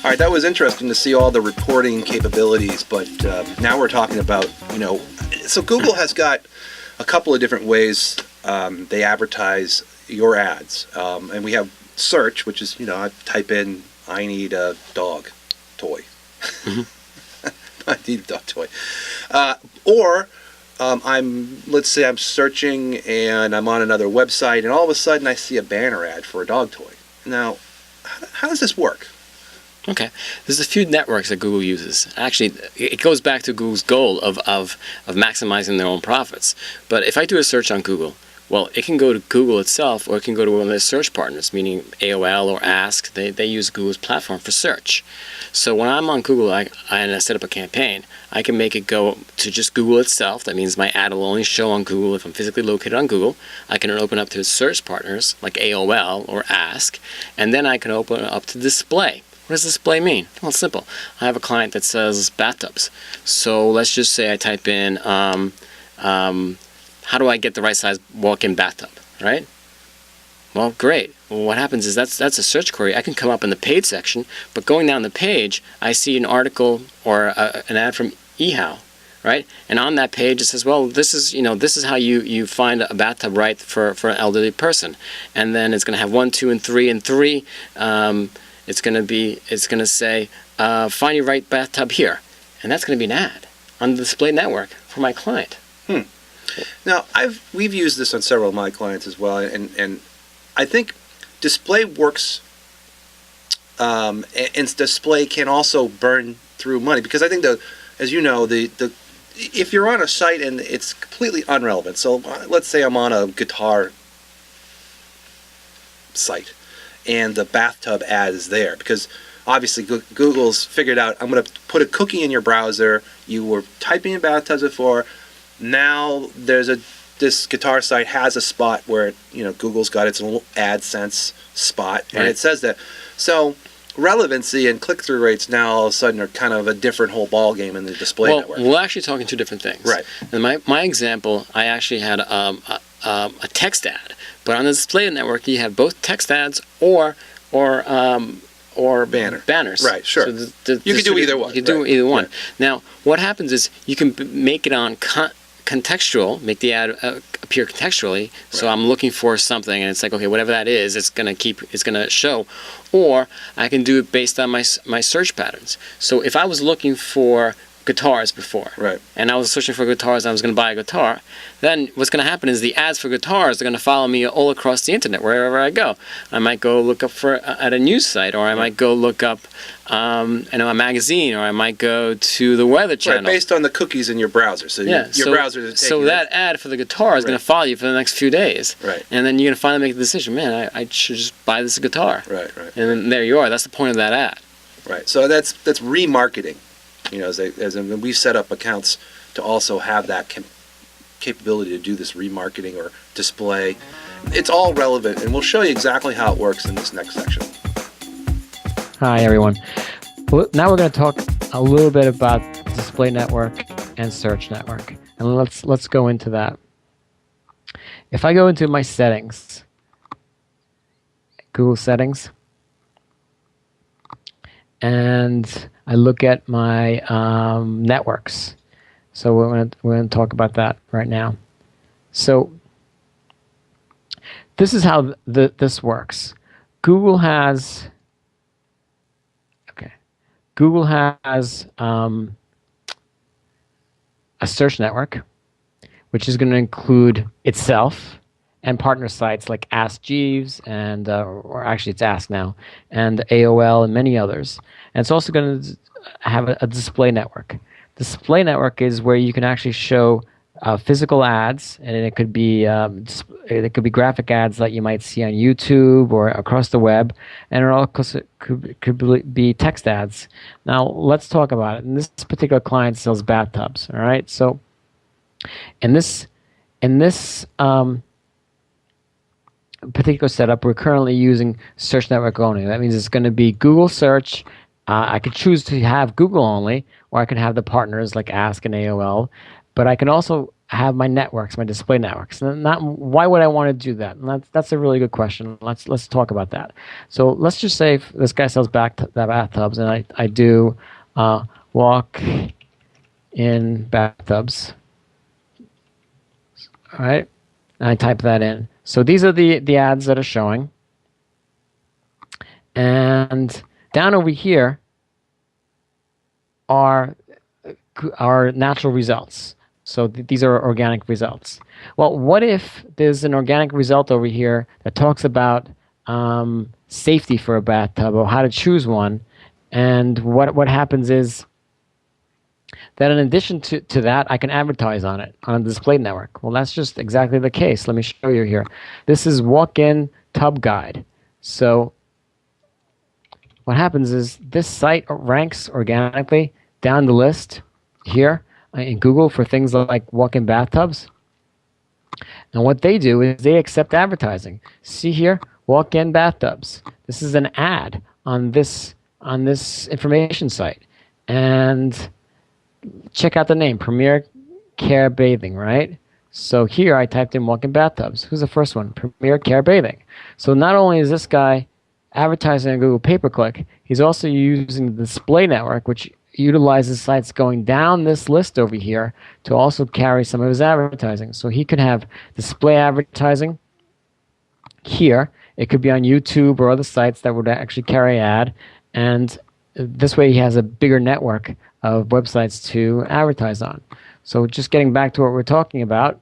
All right, that was interesting to see all the reporting capabilities, but now we're talking about, so Google has got a couple of different ways they advertise your ads. And we have search, which is, I type in, I need a dog toy. I need a dog toy. Or let's say I'm searching and I'm on another website and all of a sudden I see a banner ad for a dog toy. Now, how does this work? Okay, there's a few networks that Google uses. Actually, it goes back to Google's goal of maximizing their own profits. But if I do a search on Google, well, it can go to Google itself, or it can go to one of their search partners, meaning AOL or Ask. They use Google's platform for search. So when I'm on Google and I set up a campaign, I can make it go to just Google itself. That means my ad will only show on Google if I'm physically located on Google. I can open up to search partners like AOL or Ask, and then I can open it up to display. What does display mean? Well, it's simple. I have a client that sells bathtubs. So let's just say I type in, how do I get the right size walk-in bathtub, right? Well, great. Well, what happens is that's a search query. I can come up in the paid section, but going down the page, I see an article or an ad from eHow, right? And on that page, it says, well, this is how you find a bathtub right for an elderly person. And then it's going to have 1, 2, and 3, and 3. It's going to say, find your right bathtub here. And that's going to be an ad on the display network for my client. Now, we've used this on several of my clients as well, and I think display works, and display can also burn through money, because I think as you know, if you're on a site and it's completely irrelevant, so let's say I'm on a guitar site, and the bathtub ad is there, because obviously Google's figured out, I'm going to put a cookie in your browser, you were typing in bathtubs before, now this guitar site has a spot where Google's got its little AdSense spot, and it says that. So relevancy and click-through rates now all of a sudden are kind of a different whole ball game in the display network. Well, we're actually talking two different things. Right. And my example, I actually had a text ad, but on the display network you have both text ads or banners. Right, sure. So you can do either one. You can do either one. Now, what happens is you can make it on contextual, make the ad appear contextually. So I'm looking for something, and it's like, okay, whatever that is, it's gonna show. Or I can do it based on my search patterns. So if I was looking for guitars before, and I was searching for guitars and I was going to buy a guitar, then what's going to happen is the ads for guitars are going to follow me all across the internet wherever I go. I might go look up at a news site, or I might go look up a magazine, or I might go to the Weather Channel. Based on the cookies in your browser. So your browser is taking so that ad for the guitar is going to follow you for the next few days. Right. And then you're going to finally make the decision, man, I should just buy this guitar. Right. And then there you are. That's the point of that ad. Right. So that's remarketing. As we set up accounts to also have that capability to do this remarketing or display. It's all relevant, and we'll show you exactly how it works in this next section. Hi, everyone. Well, now we're going to talk a little bit about display network and search network, and let's go into that. If I go into my settings, Google settings, and I look at my networks. So we're going to talk about that right now. So this is how this works. Google has a search network, which is going to include itself and partner sites like Ask Jeeves and, or actually it's Ask now, and AOL and many others. And it's also going to have a display network. Display network is where you can actually show physical ads, and it could be graphic ads that you might see on YouTube or across the web, and it also could be text ads. Now let's talk about it. And this particular client sells bathtubs. All right, so in this particular setup, we're currently using search network only. That means it's going to be Google search. I could choose to have Google only, or I can have the partners like Ask and AOL. But I can also have my networks, my display networks. And not why would I want to do that? And that's a really good question. Let's talk about that. So let's just say if this guy sells bathtubs, and I do walk in bathtubs. All right, and I type that in. So these are the ads that are showing, and down over here are our natural results. So these are organic results. Well, what if there's an organic result over here that talks about safety for a bathtub or how to choose one? And what happens is that in addition to that, I can advertise on it on a display network. Well, that's just exactly the case. Let me show you here. This is walk-in tub guide. So what happens is this site ranks organically down the list here in Google for things like walk-in bathtubs. And what they do is they accept advertising. See here, walk-in bathtubs. This is an ad on this information site. And check out the name, Premier Care Bathing, right? So here I typed in walk-in bathtubs. Who's the first one? Premier Care Bathing. So not only is this guy advertising on Google pay-per-click, he's also using the display network, which utilizes sites going down this list over here to also carry some of his advertising. So he could have display advertising here. It could be on YouTube or other sites that would actually carry ad. And this way he has a bigger network of websites to advertise on. So just getting back to what we're talking about,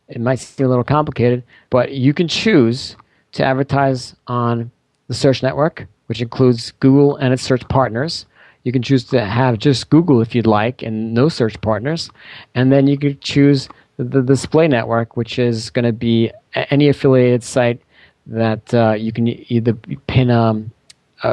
it might seem a little complicated, but you can choose to advertise on the search network, which includes Google and its search partners. You can choose to have just Google if you'd like and no search partners. And then you could choose the display network, which is going to be any affiliated site that you can either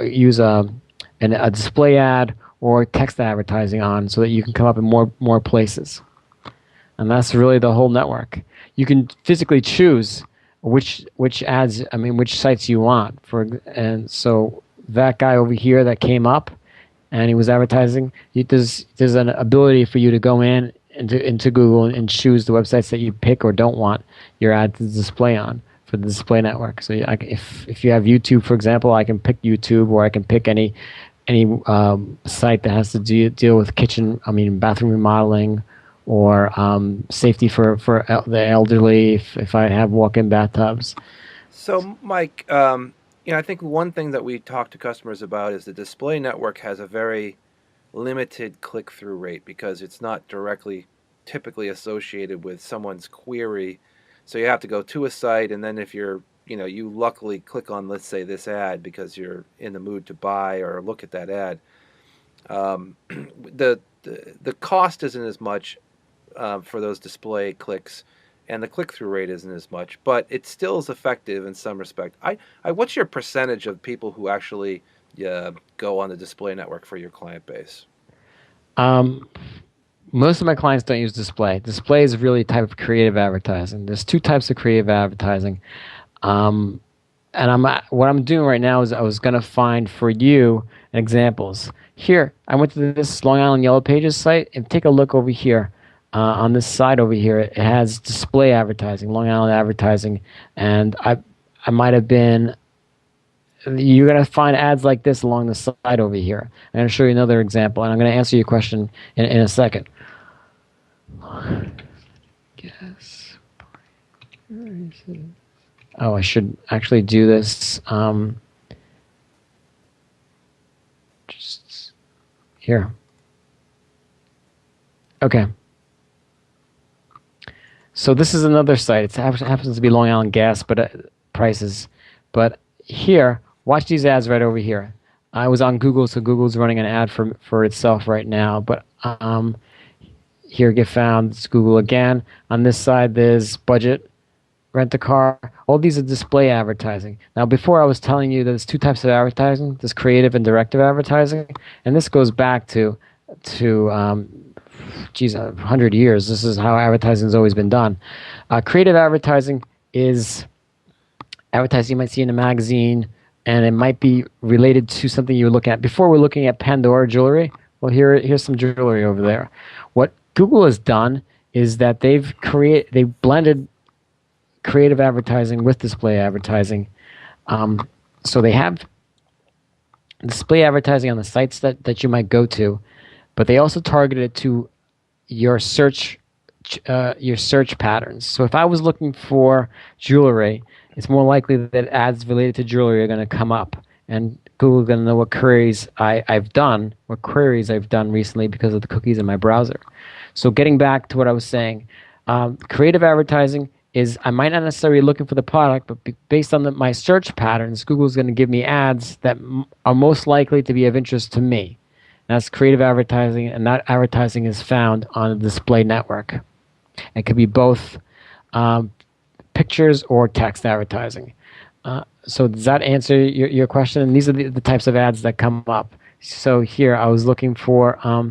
use a display ad or text advertising on so that you can come up in more places. And that's really the whole network. You can physically choose which sites you want. And so that guy over here that came up and he was advertising, there's an ability for you to go into Google and choose the websites that you pick or don't want your ad to display on for the display network. So if you have YouTube, for example, I can pick YouTube, or I can pick any site that has to deal with bathroom remodeling or safety for the elderly if I have walk-in bathtubs. So, Mike, I think one thing that we talk to customers about is the display network has a very limited click-through rate because it's not directly typically associated with someone's query. So you have to go to a site, and then if you luckily click on, let's say, this ad because you're in the mood to buy or look at that ad, the cost isn't as much for those display clicks, and the click-through rate isn't as much, but it still is effective in some respect. What's your percentage of people who actually go on the display network for your client base? Most of my clients don't use display. Display is really a type of creative advertising. There's two types of creative advertising. And what I'm doing right now is I was going to find for you examples. Here, I went to this Long Island Yellow Pages site, and take a look over here. On this side over here, it has display advertising, Long Island advertising, and I might have been. You're going to find ads like this along the side over here. I'm going to show you another example, and I'm going to answer your question in a second. Guess. Oh, I should actually do this. Just here. Okay. So this is another site. It happens to be Long Island Gas, but prices. But here, watch these ads right over here. I was on Google, so Google's running an ad for itself right now. But here, get found. It's Google again. On this side, there's budget, rent a car. All these are display advertising. Now, before I was telling you there's two types of advertising. There's creative and directive advertising, and this goes back to 100 years. This is how advertising has always been done. Creative advertising is advertising you might see in a magazine, and it might be related to something you're looking at. Before we're looking at Pandora jewelry. Well, here's some jewelry over there. What Google has done is that they've blended creative advertising with display advertising. So they have display advertising on the sites that you might go to, but they also target it to your search patterns. So if I was looking for jewelry, it's more likely that ads related to jewelry are going to come up, and Google's going to know what queries I've done recently because of the cookies in my browser. So getting back to what I was saying, creative advertising is I might not necessarily be looking for the product, but based on my search patterns, Google's going to give me ads that are most likely to be of interest to me. That's creative advertising, and that advertising is found on the display network. It could be both pictures or text advertising. So does that answer your question? And these are the types of ads that come up. So here I was looking for, I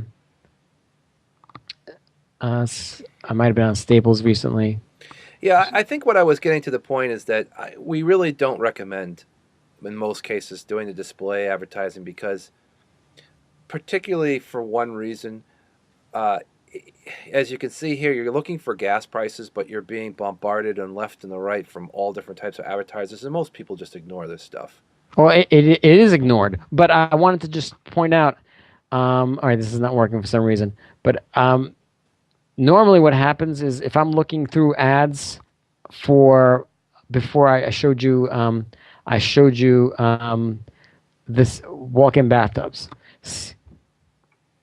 might have been on Staples recently. Yeah, I think what I was getting to the point is that we really don't recommend, in most cases, doing the display advertising because, particularly for one reason, as you can see here, you're looking for gas prices, but you're being bombarded on left and the right from all different types of advertisers, and most people just ignore this stuff. Well, it is ignored, but I wanted to just point out, all right, this is not working for some reason, but normally what happens is if I'm looking through ads before I showed you, this walk-in bathtubs.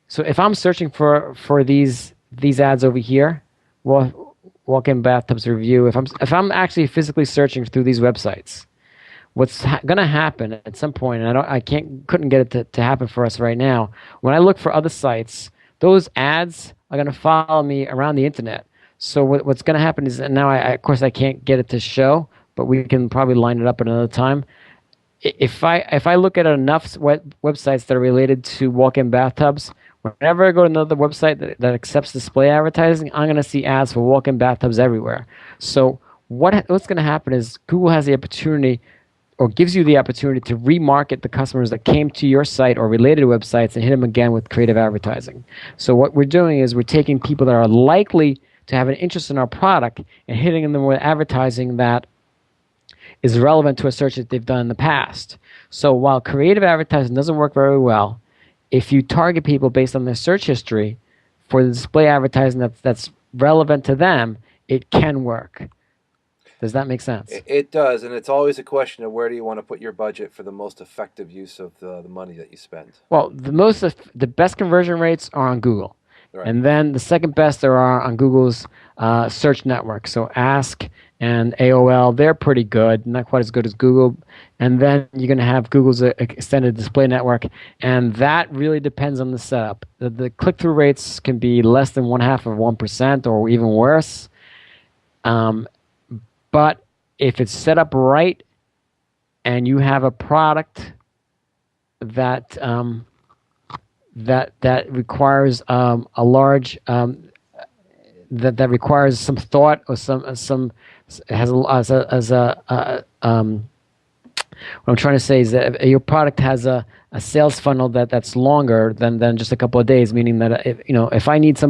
So if I'm searching for these ads over here, walk-in bathtubs review, if I'm actually physically searching through these websites, what's going to happen at some point, and couldn't get it to happen for us right now. When I look for other sites, those ads are going to follow me around the internet. So what's going to happen is, and now of course I can't get it to show, but we can probably line it up at another time. If I look at enough websites that are related to walk-in bathtubs, whenever I go to another website that accepts display advertising, I'm going to see ads for walk-in bathtubs everywhere. So what's going to happen is Google has the opportunity, or gives you the opportunity, to remarket the customers that came to your site or related websites and hit them again with creative advertising. So what we're doing is we're taking people that are likely to have an interest in our product and hitting them with advertising that is relevant to a search that they've done in the past. So while creative advertising doesn't work very well, if you target people based on their search history for the display advertising that's relevant to them, it can work. Does that make sense? It does, and it's always a question of where do you want to put your budget for the most effective use of the money that you spend. Well, the best conversion rates are on Google. Right. And then the second best are on Google's search network. So Ask and AOL, they're pretty good, not quite as good as Google. And then you're going to have Google's extended display network, and that really depends on the setup. The click-through rates can be less than 0.5% or even worse. But if it's set up right and you have a product that that requires a large that requires some thought, or some has what I'm trying to say is that if your product has a sales funnel that's longer than just a couple of days, meaning that if I need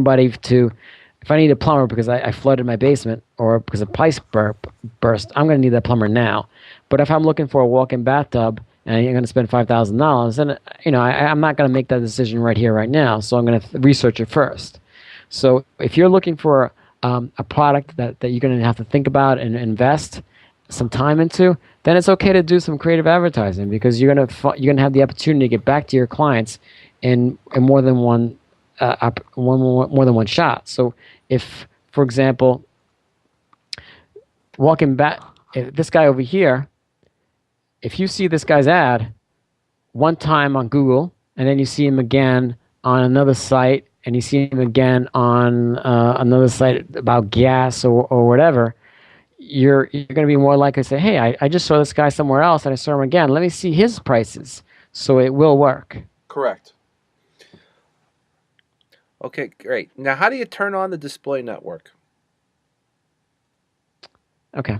a plumber because I flooded my basement, or because a pipe burst, I'm going to need that plumber now. But if I'm looking for a walk-in bathtub and you're going to spend $5,000, then I'm not going to make that decision right here, right now. So I'm going to research it first. So if you're looking for a product that you're going to have to think about and invest some time into, then it's okay to do some creative advertising, because you're going to have the opportunity to get back to your clients in more than one shot. So if, for example, this guy over here, if you see this guy's ad one time on Google, and then you see him again on another site, and you see him again on another site about gas or whatever, you're going to be more likely to say, hey, I just saw this guy somewhere else, and I saw him again. Let me see his prices. So it will work. Correct. Okay, great. Now, how do you turn on the display network? Okay.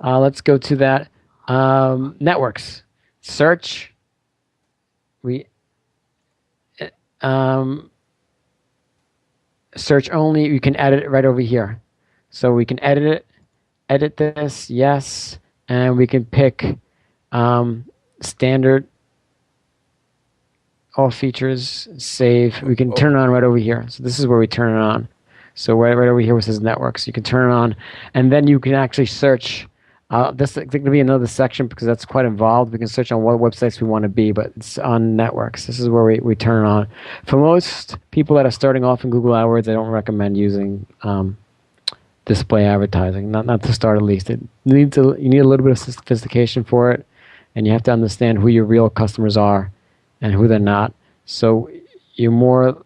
Let's go to that. Networks. Search. search only, you can edit it right over here. So we can edit this, yes, and we can pick standard, all features, save. We can turn it on right over here. So this is where we turn it on. So right over here where it says networks, you can turn it on, and then you can actually search. This is going to be another section because that's quite involved. We can search on what websites we want to be, but it's on networks. This is where we turn it on. For most people that are starting off in Google AdWords, I don't recommend using display advertising. Not to start, at least. You need a little bit of sophistication for it, and you have to understand who your real customers are and who they're not. So you're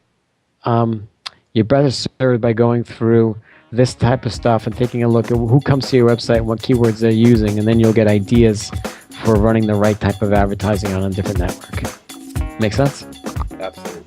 better served by going through this type of stuff and taking a look at who comes to your website and what keywords they're using, and then you'll get ideas for running the right type of advertising on a different network. Make sense? Absolutely.